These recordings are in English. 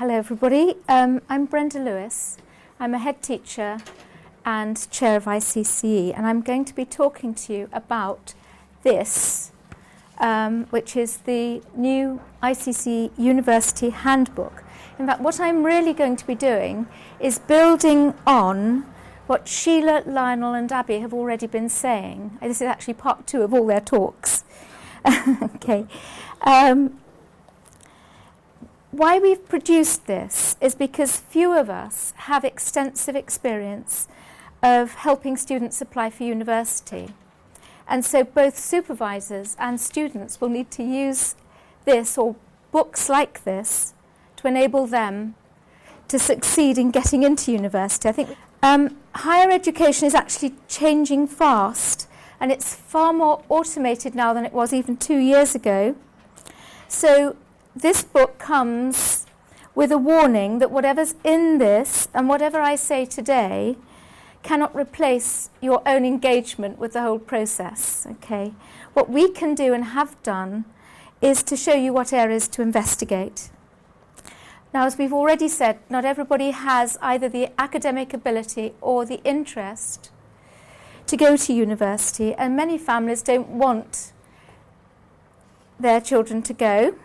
Hello everybody, I'm Brenda Lewis. I'm a head teacher and chair of ICCE, and I'm going to be talking to you about this, which is the new ICCE University Handbook. In fact, what I'm really going to be doing is building on what Sheila, Lionel and Abby have already been saying. This is actually part 2 of all their talks. Okay. Why we've produced this is because few of us have extensive experience of helping students apply for university. And so both supervisors and students will need to use this or books like this to enable them to succeed in getting into university. I think higher education is actually changing fast, and it's far more automated now than it was even 2 years ago. So this book comes with a warning that whatever's in this and whatever I say today cannot replace your own engagement with the whole process. Okay? What we can do and have done is to show you what areas to investigate. Now, as we've already said, not everybody has either the academic ability or the interest to go to university, and many families don't want their children to go.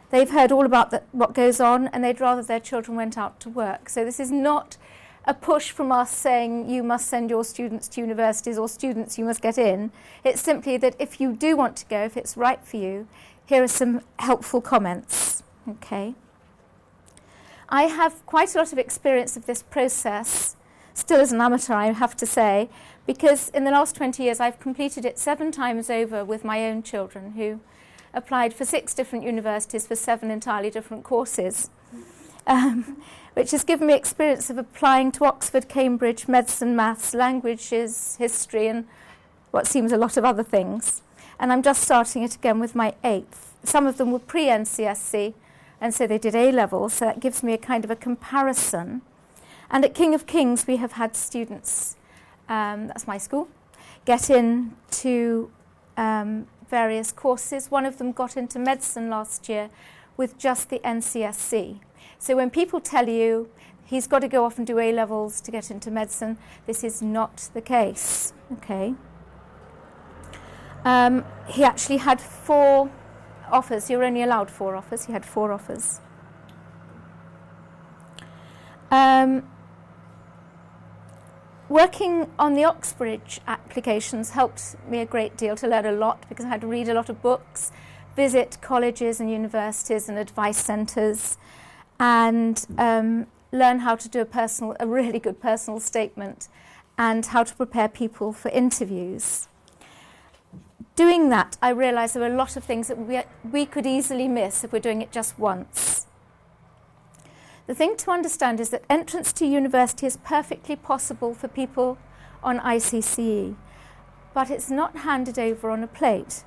They've heard all about what goes on, and they'd rather their children went out to work. So this is not a push from us saying you must send your students to universities or students you must get in. It's simply that if you do want to go, if it's right for you, here are some helpful comments. Okay. I have quite a lot of experience of this process, still as an amateur I have to say, because in the last 20 years I've completed it 7 times over with my own children, who applied for 6 different universities for 7 entirely different courses, which has given me experience of applying to Oxford, Cambridge, medicine, maths, languages, history, and what seems a lot of other things. And I'm just starting it again with my 8th. Some of them were pre-NCSC, and so they did A-levels, so that gives me a kind of a comparison. And at King of Kings we have had students, that's my school, get into various courses. One of them got into medicine last year with just the NCSC. So when people tell you he's got to go off and do A-levels to get into medicine, this is not the case. Okay. He actually had 4 offers. You're only allowed 4 offers. He had 4 offers. Working on the Oxbridge applications helped me a great deal to learn a lot, because I had to read a lot of books, visit colleges and universities and advice centres, and learn how to do a really good personal statement and how to prepare people for interviews. Doing that, I realised there were a lot of things that we could easily miss if we're doing it just once. The thing to understand is that entrance to university is perfectly possible for people on ICCE, but it's not handed over on a plate.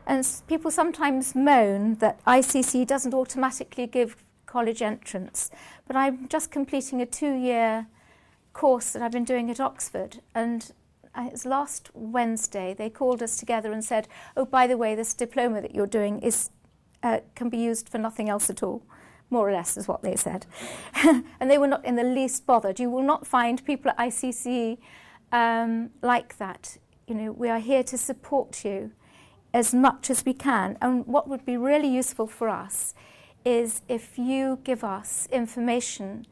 And people sometimes moan that ICCE doesn't automatically give college entrance, but I'm just completing a 2-year course that I've been doing at Oxford, and it was last Wednesday they called us together and said, oh, by the way, this diploma that you're doing can be used for nothing else at all. More or less is what they said. And they were not in the least bothered. You will not find people at ICCE like that. You know, we are here to support you as much as we can. And what would be really useful for us is if you give us information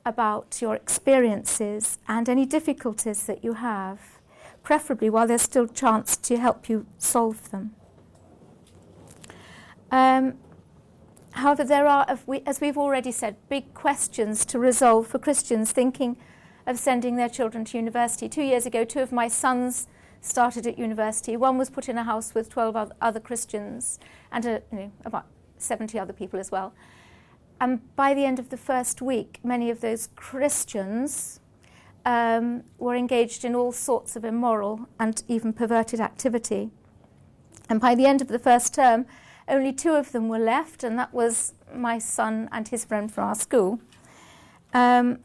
about your experiences and any difficulties that you have, preferably while there's still a chance to help you solve them. However, there are, as we've already said, big questions to resolve for Christians thinking of sending their children to university. 2 years ago, 2 of my sons started at university. One was put in a house with 12 other Christians and about 70 other people as well. And by the end of the first week, many of those Christians were engaged in all sorts of immoral and even perverted activity. And by the end of the first term, only 2 of them were left, and that was my son and his friend from our school. And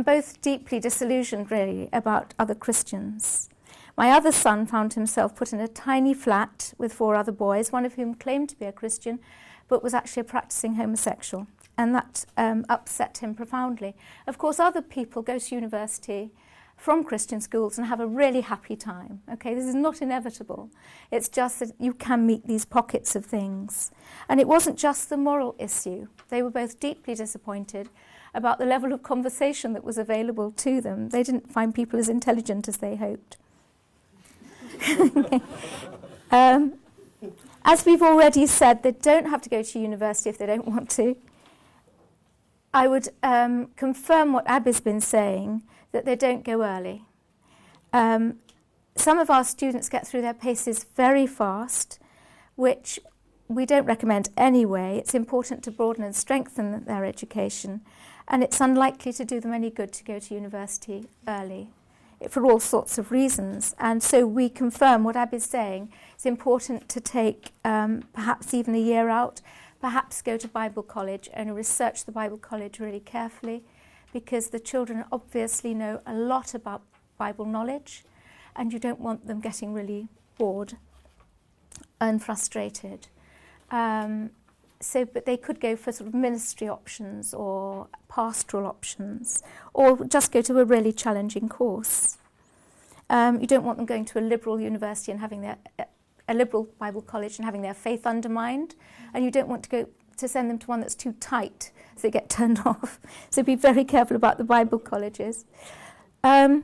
both deeply disillusioned, really, about other Christians. My other son found himself put in a tiny flat with 4 other boys, one of whom claimed to be a Christian, but was actually a practicing homosexual. and that upset him profoundly. Of course, other people go to university from Christian schools and have a really happy time. Okay, this is not inevitable. It's just that you can meet these pockets of things. And it wasn't just the moral issue. They were both deeply disappointed about the level of conversation that was available to them. They didn't find people as intelligent as they hoped. As we've already said, they don't have to go to university if they don't want to. I would confirm what Abby's been saying, that they don't go early. Some of our students get through their paces very fast, which we don't recommend anyway. It's important to broaden and strengthen their education, and it's unlikely to do them any good to go to university early for all sorts of reasons. And so we confirm what Abby's saying. It's important to take perhaps even a year out, perhaps go to Bible college and research the Bible college really carefully, because the children obviously know a lot about Bible knowledge, and you don't want them getting really bored and frustrated. But they could go for sort of ministry options or pastoral options, or just go to a really challenging course. You don't want them going to a liberal university and having a liberal Bible college and having their faith undermined, and you don't want to send them to one that's too tight so they get turned off. So be very careful about the Bible colleges. The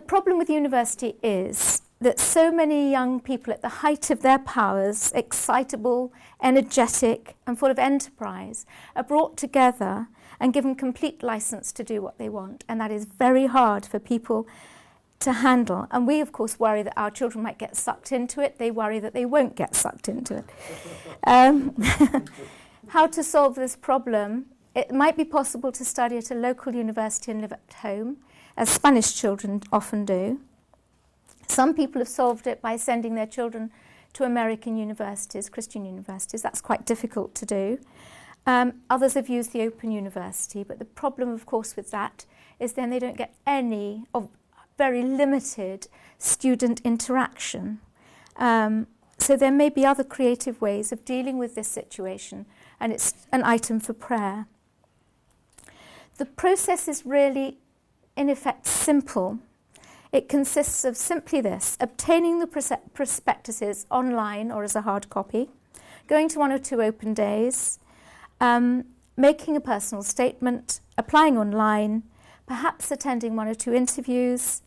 problem with university is that so many young people at the height of their powers, excitable, energetic, and full of enterprise, are brought together and given complete license to do what they want. And that is very hard for people to handle. And we, of course, worry that our children might get sucked into it. They worry that they won't get sucked into it. How to solve this problem? It might be possible to study at a local university and live at home, as Spanish children often do. Some people have solved it by sending their children to American universities, Christian universities. That's quite difficult to do. Others have used the Open University, but the problem, of course, with that is then they don't get any of very limited student interaction. So there may be other creative ways of dealing with this situation, and it's an item for prayer. The process is really, in effect, simple. It consists of simply this: obtaining the prospectuses online or as a hard copy, going to one or two open days, making a personal statement, applying online, perhaps attending one or two interviews,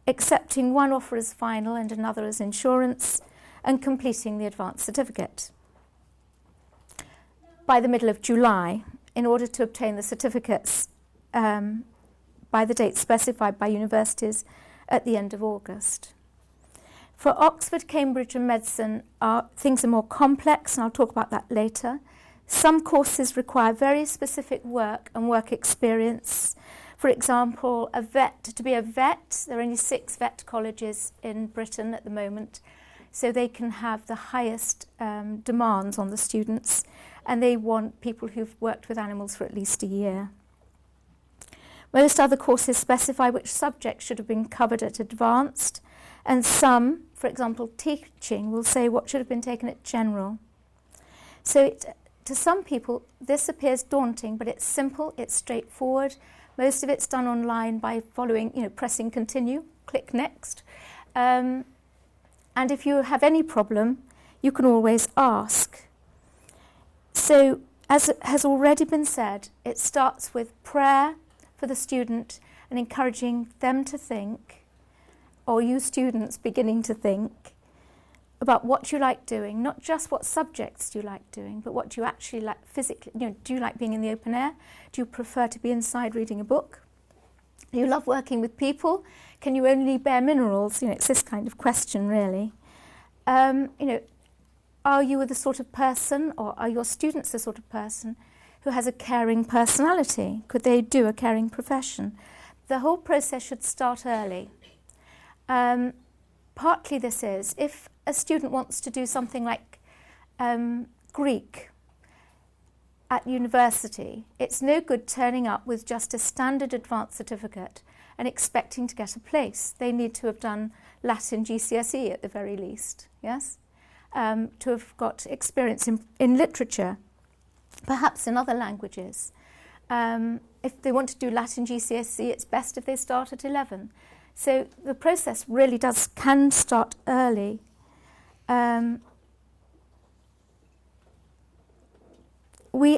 accepting one offer as final and another as insurance, and completing the advanced certificate. By the middle of July, in order to obtain the certificates by the date specified by universities at the end of August. For Oxford, Cambridge and medicine, things are more complex, and I'll talk about that later. Some courses require very specific work and work experience. For example, to be a vet, there are only 6 vet colleges in Britain at the moment, so they can have the highest demands on the students, and they want people who've worked with animals for at least a year. Most other courses specify which subjects should have been covered at advanced, and some, for example, teaching, will say what should have been taken at general. So to some people, this appears daunting, but it's simple, it's straightforward. Most of it's done online by following, pressing continue, click next. And if you have any problem, you can always ask. So, as has already been said, it starts with prayer for the student and encouraging them to think, or you students beginning to think, about what you like doing, not just what subjects you like doing, but what you actually like physically. Do you like being in the open air? Do you prefer to be inside reading a book? Do you love working with people? Can you only bear minerals? It's this kind of question, really. Are you the sort of person, or are your students the sort of person who has a caring personality? Could they do a caring profession? The whole process should start early. Partly this is, if a student wants to do something like Greek at university, it's no good turning up with just a standard advanced certificate and expecting to get a place. They need to have done Latin GCSE at the very least, yes? To have got experience in literature. perhaps in other languages. If they want to do Latin GCSE, it's best if they start at 11. So the process really can start early.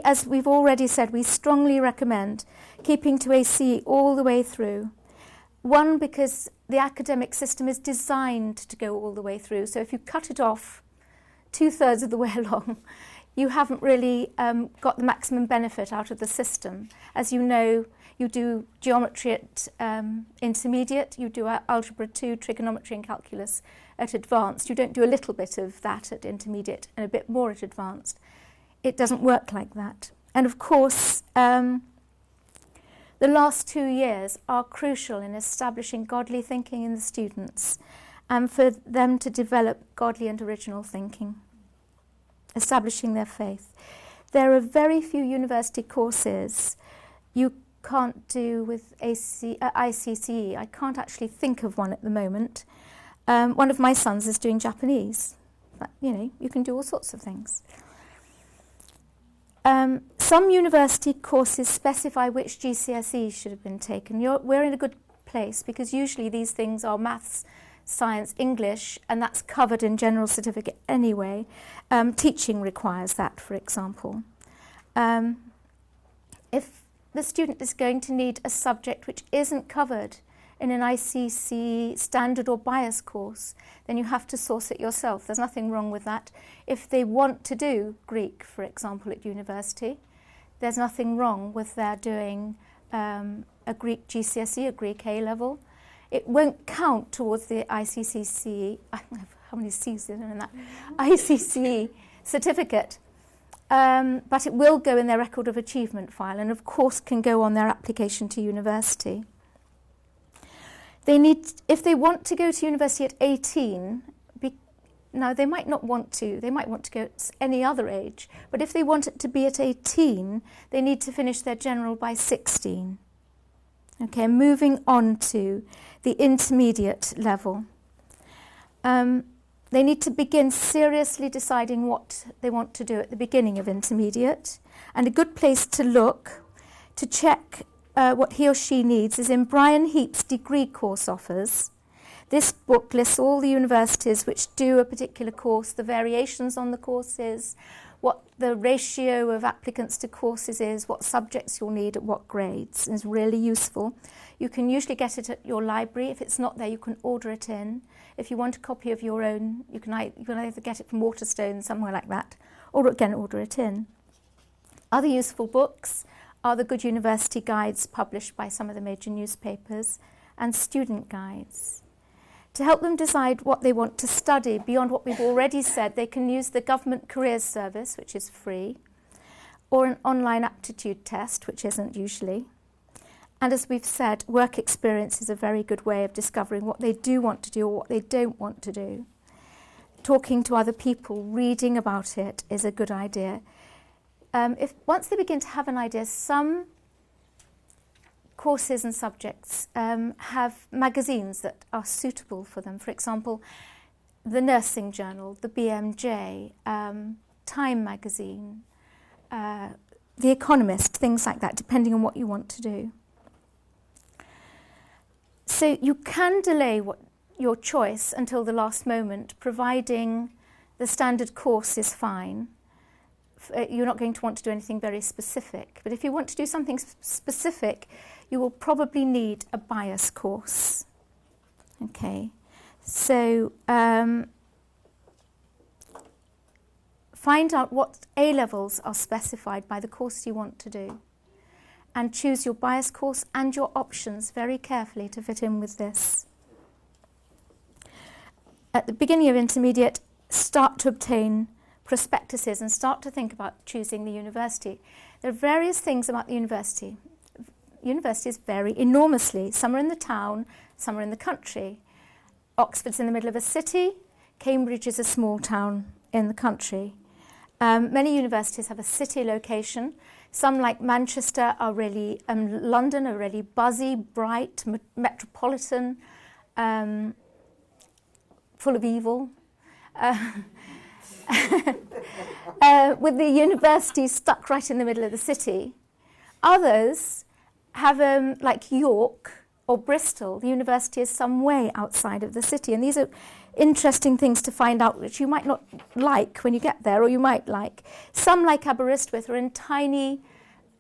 As we've already said, we strongly recommend keeping to ACE all the way through. One, because the academic system is designed to go all the way through. So if you cut it off 2/3 of the way along, you haven't really got the maximum benefit out of the system. As you know, you do geometry at intermediate, you do algebra 2, trigonometry and calculus at advanced. You don't do a little bit of that at intermediate and a bit more at advanced. It doesn't work like that. And of course, the last 2 years are crucial in establishing godly thinking in the students and for them to develop godly and original thinking, establishing their faith. There are very few university courses you can't do with ICCE. I can't actually think of one at the moment. One of my sons is doing Japanese. But, you can do all sorts of things. Some university courses specify which GCSEs should have been taken. We're in a good place because usually these things are maths, science, English, and that's covered in general certificate anyway. Teaching requires that, for example. If the student is going to need a subject which isn't covered in an ICCE standard or bias course, then you have to source it yourself. There's nothing wrong with that. If they want to do Greek, for example, at university, there's nothing wrong with their doing a Greek GCSE, a Greek A-level. It won't count towards the ICCE, how many C's are there in that? ICCE certificate, but it will go in their record of achievement file and of course can go on their application to university. If they want to go to university at 18, now they might not want to, they might want to go at any other age, but if they want it to be at 18, they need to finish their general by 16. Okay, moving on to the intermediate level. They need to begin seriously deciding what they want to do at the beginning of intermediate, and a good place to look to check what he or she needs is in Brian Heap's degree course offers. This book lists all the universities which do a particular course, the variations on the courses, what the ratio of applicants to courses is, what subjects you'll need at what grades. It's really useful. You can usually get it at your library. If it's not there, you can order it in. If you want a copy of your own, you can either get it from Waterstone, somewhere like that, or again, order it in. Other useful books are the Good University Guides published by some of the major newspapers and student guides. To help them decide what they want to study, beyond what we've already said, they can use the Government Careers Service, which is free, or an online aptitude test, which isn't usually. And as we've said, work experience is a very good way of discovering what they do want to do or what they don't want to do. Talking to other people, reading about it is a good idea. Once they begin to have an idea, some courses and subjects have magazines that are suitable for them. For example, the Nursing Journal, the BMJ, Time magazine, The Economist, things like that, depending on what you want to do. So you can delay your choice until the last moment, providing the standard course is fine. You're not going to want to do anything very specific. But if you want to do something specific, you will probably need a bias course. Okay, so find out what A-levels are specified by the course you want to do, and choose your bias course and your options very carefully to fit in with this. At the beginning of intermediate, start to obtain prospectuses and start to think about choosing the university. There are various things about the university. Universities vary enormously. Some are in the town, some are in the country. Oxford's in the middle of a city. Cambridge is a small town in the country. Many universities have a city location. Some, like Manchester, are really, London are really buzzy, bright, metropolitan, full of evil. with the university stuck right in the middle of the city. Others have, like York or Bristol, the university is some way outside of the city. And these are interesting things to find out, which you might not like when you get there, or you might like. Some, like Aberystwyth, are in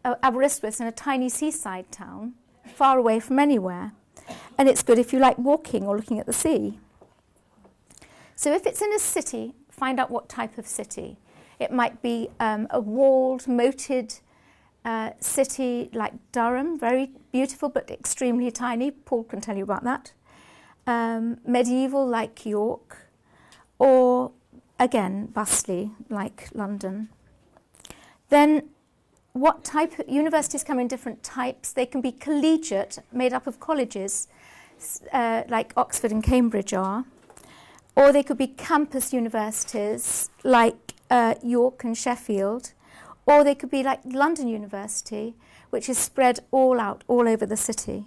Aberystwyth's in a tiny seaside town, far away from anywhere. And it's good if you like walking or looking at the sea. So if it's in a city, find out what type of city. It might be a walled, moated city like Durham, very beautiful but extremely tiny. Paul can tell you about that. Medieval like York, or again, bustly like London. Then what type of universities come in different types? They can be collegiate, made up of colleges, like Oxford and Cambridge are. Or they could be campus universities, like York and Sheffield. Or they could be like London University, which is spread all out, all over the city.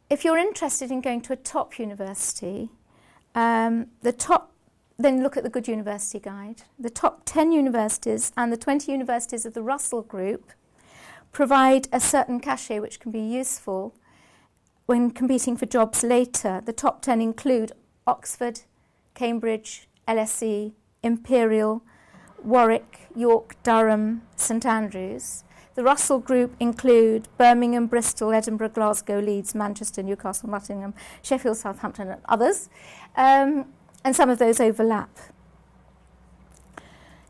If you're interested in going to a top university, then look at the Good University Guide. The top 10 universities and the 20 universities of the Russell Group provide a certain cachet which can be useful when competing for jobs later. The top 10 include Oxford, Cambridge, LSE, Imperial, Warwick, York, Durham, St Andrews. The Russell Group include Birmingham, Bristol, Edinburgh, Glasgow, Leeds, Manchester, Newcastle, Nottingham, Sheffield, Southampton and others. And some of those overlap.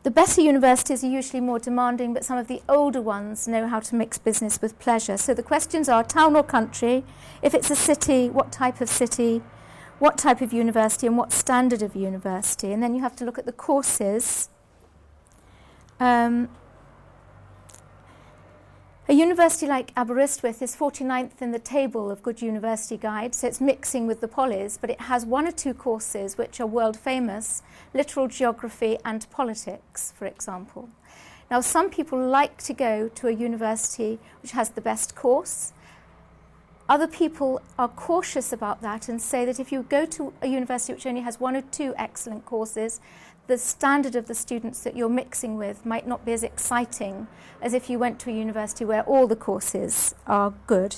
The better universities are usually more demanding, but some of the older ones know how to mix business with pleasure. So the questions are town or country, if it's a city, what type of city, what type of university and what standard of university. And then you have to look at the courses. A university like Aberystwyth is 49th in the table of Good University Guide, so it's mixing with the polys, but it has one or two courses which are world famous, literal geography and politics, for example. Now, some people like to go to a university which has the best course. Other people are cautious about that and say that if you go to a university which only has one or two excellent courses, the standard of the students that you're mixing with might not be as exciting as if you went to a university where all the courses are good,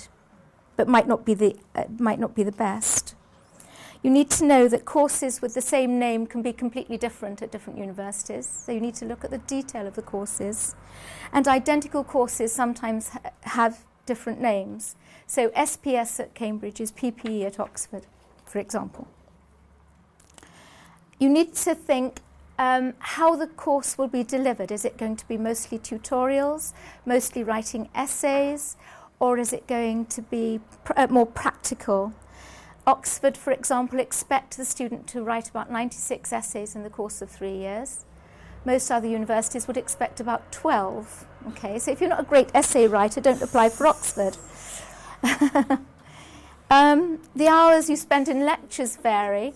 but might not be the best. You need to know that courses with the same name can be completely different at different universities, so you need to look at the detail of the courses. And identical courses sometimes have different names. So SPS at Cambridge is PPE at Oxford, for example. You need to think how the course will be delivered. Is it going to be mostly tutorials, mostly writing essays, or is it going to be more practical? Oxford, for example, expect the student to write about 96 essays in the course of 3 years. Most other universities would expect about 12. Okay, so if you're not a great essay writer, don't apply for Oxford. The hours you spend in lectures vary.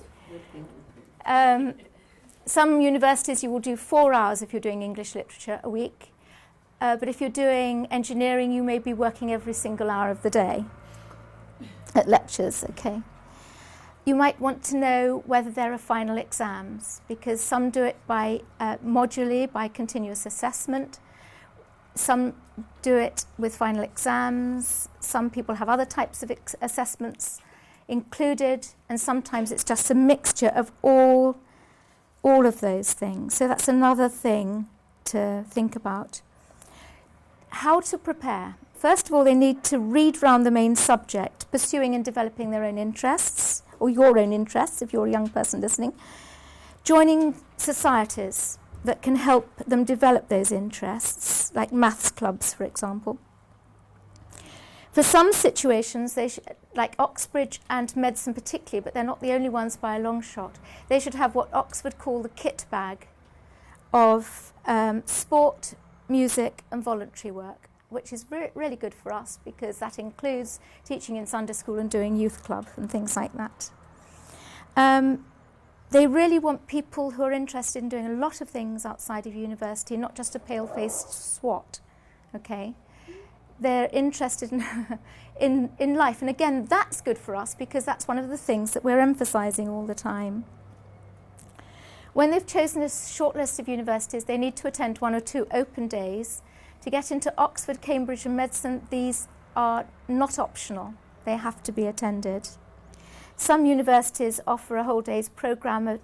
Some universities you will do 4 hours if you're doing English literature a week. But if you're doing engineering, you may be working every single hour of the day at lectures, okay? You might want to know whether there are final exams, because some do it by modularly, by continuous assessment. Some do it with final exams. Some people have other types of assessments included, and sometimes it's just a mixture of all of those things. So that's another thing to think about. How to prepare. First of all, they need to read round the main subject, pursuing and developing their own interests, or your own interests if you're a young person listening. Joining societies that can help them develop those interests, like maths clubs, for example. For some situations, like Oxbridge and medicine particularly, but they're not the only ones by a long shot, they should have what Oxford call the kit bag of sport, music and voluntary work, which is really good for us because that includes teaching in Sunday school and doing youth club and things like that. They really want people who are interested in doing a lot of things outside of university, not just a pale-faced swot, okay? They're interested in life. And again, that's good for us because that's one of the things that we're emphasising all the time. When they've chosen a short list of universities, they need to attend 1 or 2 open days. To get into Oxford, Cambridge and medicine, these are not optional. They have to be attended. Some universities offer a whole day's programme, a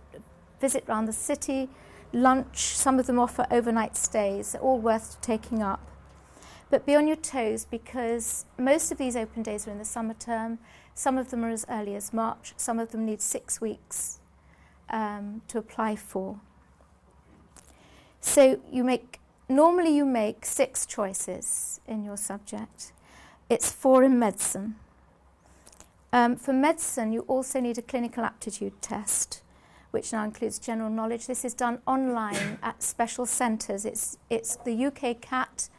visit around the city, lunch. Some of them offer overnight stays, all worth taking up. But be on your toes, because most of these open days are in the summer term. Some of them are as early as March. Some of them need 6 weeks to apply for. So normally you make 6 choices in your subject. It's 4 in medicine. For medicine, you also need a clinical aptitude test, which now includes general knowledge. This is done online at special centres. It's the UK CAT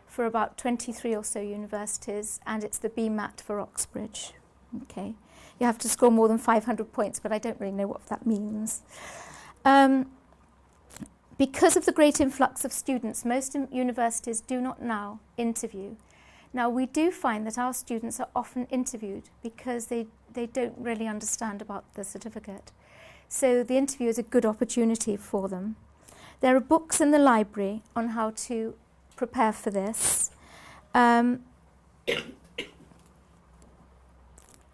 for about 23 or so universities, and it's the BMAT for Oxbridge. Okay, you have to score more than 500 points, but I don't really know what that means. Because of the great influx of students, most universities do not now interview. Now, we do find that our students are often interviewed because they don't really understand about the certificate. So the interview is a good opportunity for them. There are books in the library on how to prepare for this.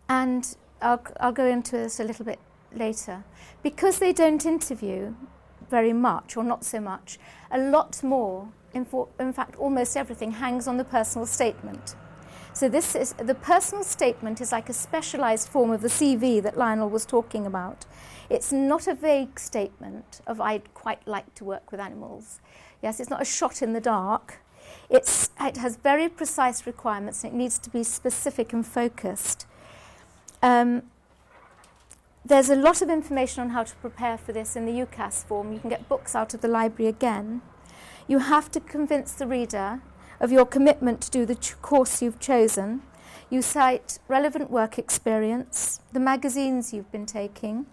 And I'll go into this a little bit later. Because they don't interview very much, or not so much, a lot more, in fact almost everything, hangs on the personal statement. So the personal statement is like a specialised form of the CV that Lionel was talking about. It's not a vague statement of I'd quite like to work with animals. Yes, it's not a shot in the dark. It has very precise requirements, and it needs to be specific and focused. There's a lot of information on how to prepare for this in the UCAS form. You can get books out of the library again. You have to convince the reader of your commitment to do the course you've chosen. You cite relevant work experience, the magazines you've been taking,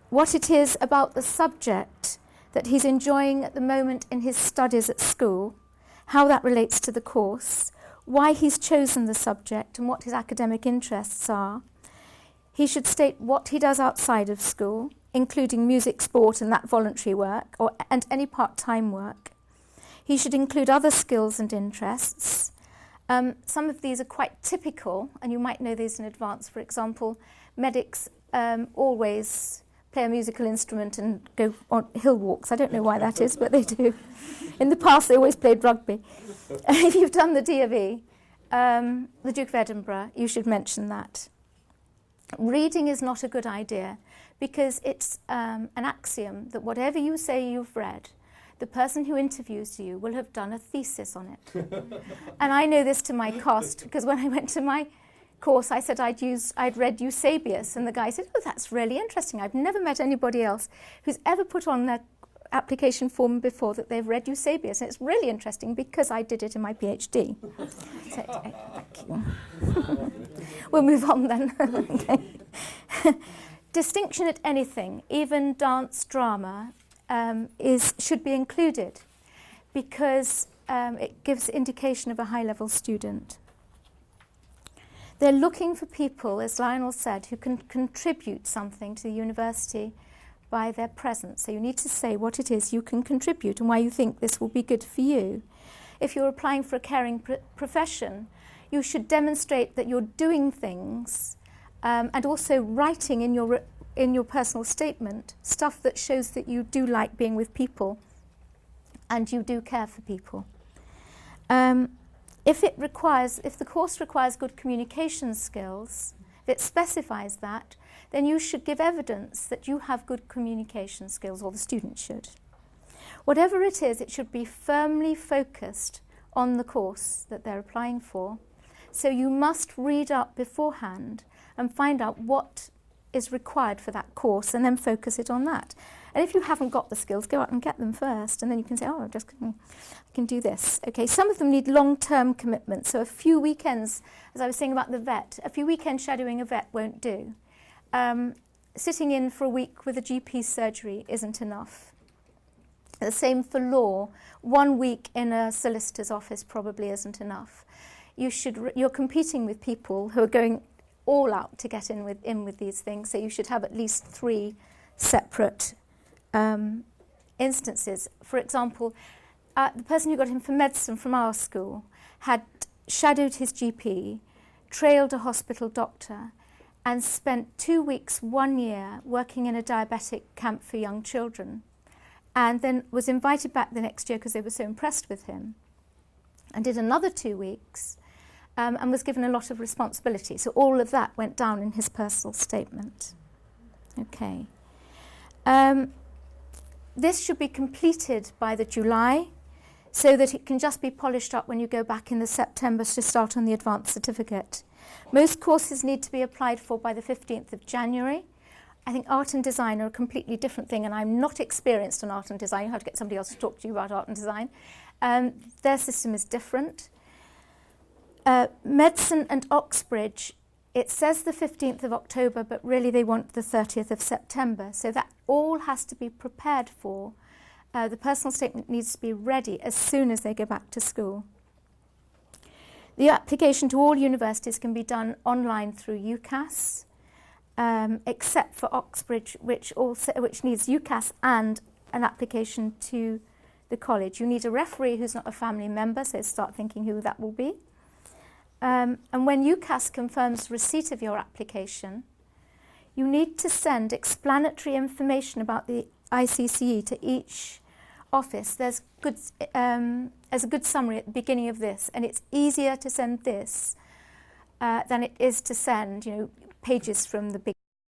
what it is about the subject that he's enjoying at the moment in his studies at school, how that relates to the course, why he's chosen the subject and what his academic interests are. He should state what he does outside of school, including music, sport and that voluntary work, and any part-time work. He should include other skills and interests. Some of these are quite typical, and you might know these in advance. For example, medics always play a musical instrument and go on hill walks. I don't know why that is, but they do. In the past, they always played rugby. If you've done the DofE, the Duke of Edinburgh, you should mention that. Reading is not a good idea because it's an axiom that whatever you say you've read, the person who interviews you will have done a thesis on it. And I know this to my cost, because when I went to my course, I said I'd read Eusebius, and the guy said, oh, that's really interesting. I've never met anybody else who's ever put on their application form before that they've read Eusebius, and it's really interesting because I did it in my PhD. So, thank you. We'll move on then. Okay. Distinction at anything, even dance, drama, should be included because it gives indication of a high-level student. They're looking for people, as Lionel said, who can contribute something to the university by their presence. So you need to say what it is you can contribute and why you think this will be good for you. If you're applying for a caring profession, you should demonstrate that you're doing things and also writing in your personal statement stuff that shows that you do like being with people and you do care for people. If the course requires good communication skills, if it specifies that, then you should give evidence that you have good communication skills, or the student should. Whatever it is, it should be firmly focused on the course that they're applying for. So you must read up beforehand and find out what is required for that course and then focus it on that. And if you haven't got the skills, go out and get them first, and then you can say, oh, I can do this. Okay, some of them need long-term commitment, so a few weekends, as I was saying about the vet, a few weekends shadowing a vet won't do. Sitting in for a week with a GP surgery isn't enough. The same for law. 1 week in a solicitor's office probably isn't enough. You're competing with people who are going all out to get in with these things, so you should have at least 3 separate instances. For example, the person who got him for medicine from our school had shadowed his GP, trailed a hospital doctor, and spent 2 weeks, 1 year, working in a diabetic camp for young children, and then was invited back the next year because they were so impressed with him, and did another 2 weeks, and was given a lot of responsibility. So all of that went down in his personal statement. Okay. This should be completed by the July, so that it can just be polished up when you go back in the September to start on the advanced certificate. Most courses need to be applied for by the 15th of January. I think art and design are a completely different thing, and I'm not experienced in art and design. You have to get somebody else to talk to you about art and design. Their system is different. Medicine and Oxbridge, it says the 15th of October, but really they want the 30th of September. So that all has to be prepared for. The personal statement needs to be ready as soon as they go back to school. The application to all universities can be done online through UCAS, except for Oxbridge, which needs UCAS and an application to the college. You need a referee who's not a family member, so start thinking who that will be. And when UCAS confirms receipt of your application, you need to send explanatory information about the ICCE to each office. There's a good summary at the beginning of this, and it's easier to send this than it is to send, pages from the big